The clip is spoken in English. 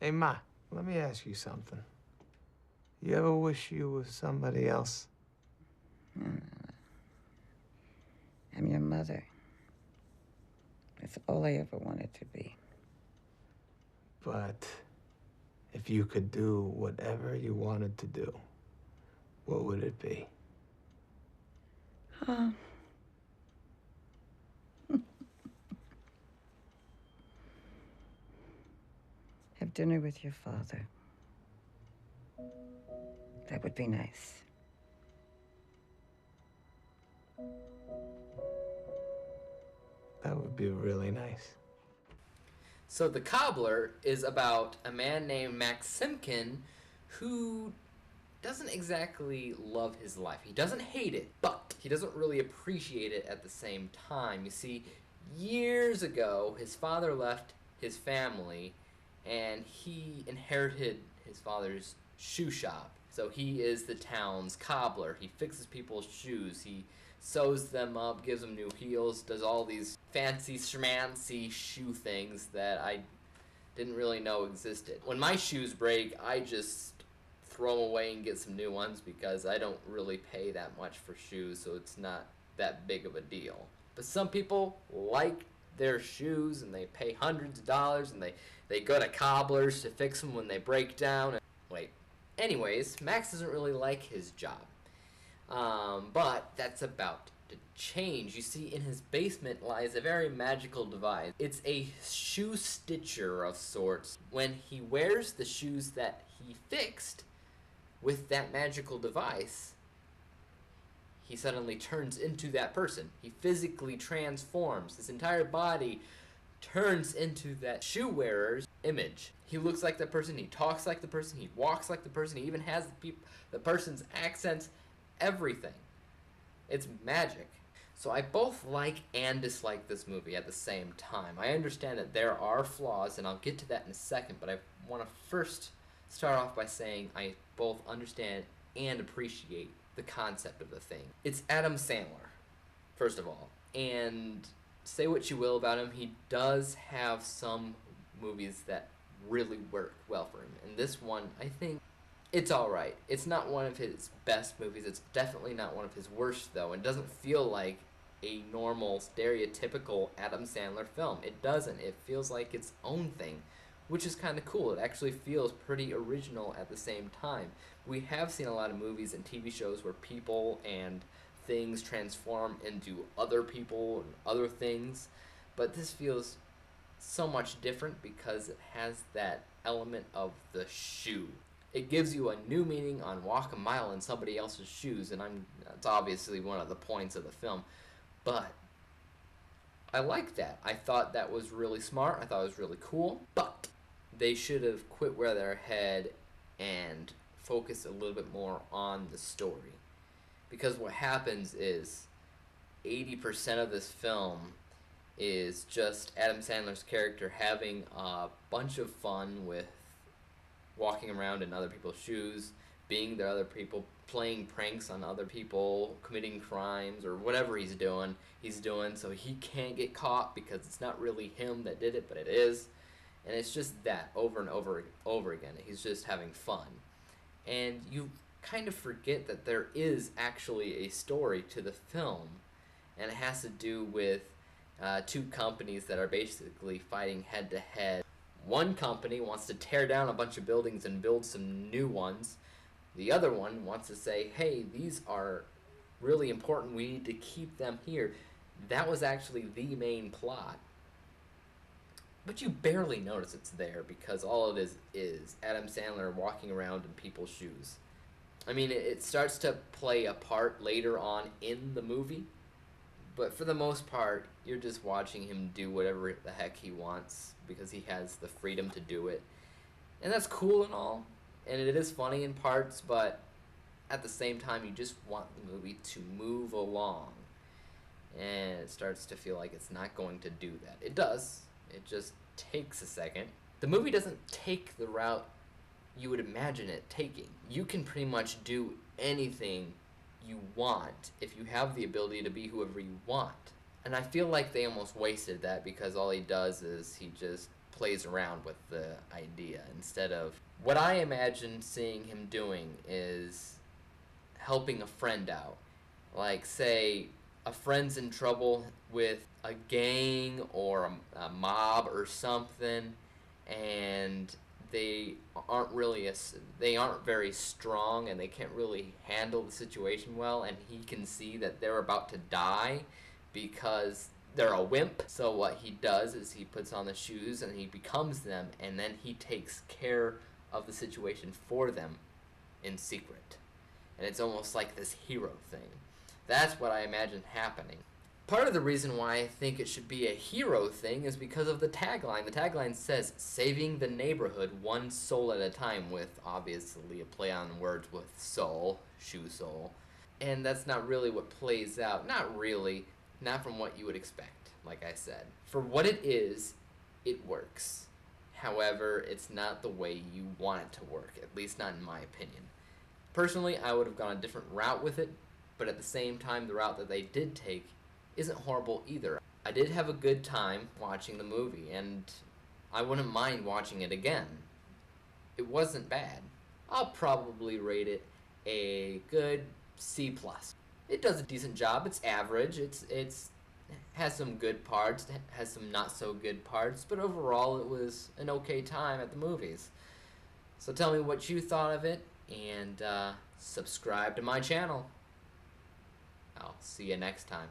Hey, Ma, let me ask you something. You ever wish you was somebody else? I'm your mother. That's all I ever wanted to be. But if you could do whatever you wanted to do, what would it be? Huh? Have dinner with your father. That would be nice. That would be really nice. So The Cobbler is about a man named Max Simkin who doesn't exactly love his life. He doesn't hate it, but he doesn't really appreciate it at the same time. You see, years ago, his father left his family and he inherited his father's shoe shop. So he is the town's cobbler. He fixes people's shoes. He sews them up, gives them new heels, does all these fancy schmancy shoe things that I didn't really know existed. When my shoes break, I just throw them away and get some new ones because I don't really pay that much for shoes, so it's not that big of a deal. But some people like their shoes and they pay hundreds of dollars and they go to cobblers to fix them when they break down. Wait. Anyways, Max doesn't really like his job. But that's about to change. You see, in his basement lies a very magical device. It's a shoe stitcher of sorts. When he wears the shoes that he fixed with that magical device, he suddenly turns into that person. He physically transforms. His entire body turns into that shoe wearer's image. He looks like the person, he talks like the person, he walks like the person, he even has the person's accents, everything. It's magic. So I both like and dislike this movie at the same time. I understand that there are flaws, and I'll get to that in a second, but I want to first start off by saying I both understand and appreciate the concept of the thing. It's Adam Sandler, first of all, and say what you will about him, he does have some movies that really work well for him. And this one, I think it's alright. It's not one of his best movies. It's definitely not one of his worst, though. It doesn't feel like a normal, stereotypical Adam Sandler film. It doesn't. It feels like its own thing, which is kind of cool. It actually feels pretty original at the same time. We have seen a lot of movies and TV shows where people and things transform into other people and other things, but this feels so much different because it has that element of the shoe. It gives you a new meaning on walk a mile in somebody else's shoes, and that's obviously one of the points of the film, but I like that. I thought that was really smart. I thought it was really cool, but they should have quit where their head and focused a little bit more on the story. Because what happens is 80% of this film is just Adam Sandler's character having a bunch of fun with walking around in other people's shoes, being there other people, playing pranks on other people, committing crimes, or whatever he's doing so he can't get caught because it's not really him that did it, but it is. And it's just that over and over again. He's just having fun. And you kind of forget that there is actually a story to the film, and it has to do with two companies that are basically fighting head to head. One company wants to tear down a bunch of buildings and build some new ones. The other one wants to say, hey, these are really important, we need to keep them here. That was actually the main plot. But you barely notice it's there because all it is Adam Sandler walking around in people's shoes. I mean, it starts to play a part later on in the movie, but for the most part, you're just watching him do whatever the heck he wants because he has the freedom to do it. And that's cool and all, and it is funny in parts, but at the same time, you just want the movie to move along. And it starts to feel like it's not going to do that. It does. It just takes a second. The movie doesn't take the route you would imagine it taking. You can pretty much do anything you want if you have the ability to be whoever you want. And I feel like they almost wasted that because all he does is he just plays around with the idea instead of what I imagine seeing him doing is helping a friend out. Like, say, a friend's in trouble with a gang or a mob or something, and they they aren't very strong and they can't really handle the situation well, and he can see that they're about to die because they're a wimp. So what he does is he puts on the shoes and he becomes them, and then he takes care of the situation for them in secret. And it's almost like this hero thing. That's what I imagine happening. Part of the reason why I think it should be a hero thing is because of the tagline. The tagline says, saving the neighborhood one soul at a time, with obviously a play on words with soul, shoe sole. And that's not really what plays out. Not really. Not from what you would expect, like I said. For what it is, it works. However, it's not the way you want it to work, at least not in my opinion. Personally, I would have gone a different route with it, but at the same time, the route that they did take isn't horrible either. I did have a good time watching the movie, and I wouldn't mind watching it again. It wasn't bad. I'll probably rate it a good C+. It does a decent job. It's average. It's has some good parts, has some not so good parts, but overall it was an okay time at the movies. So tell me what you thought of it, and subscribe to my channel. I'll see you next time.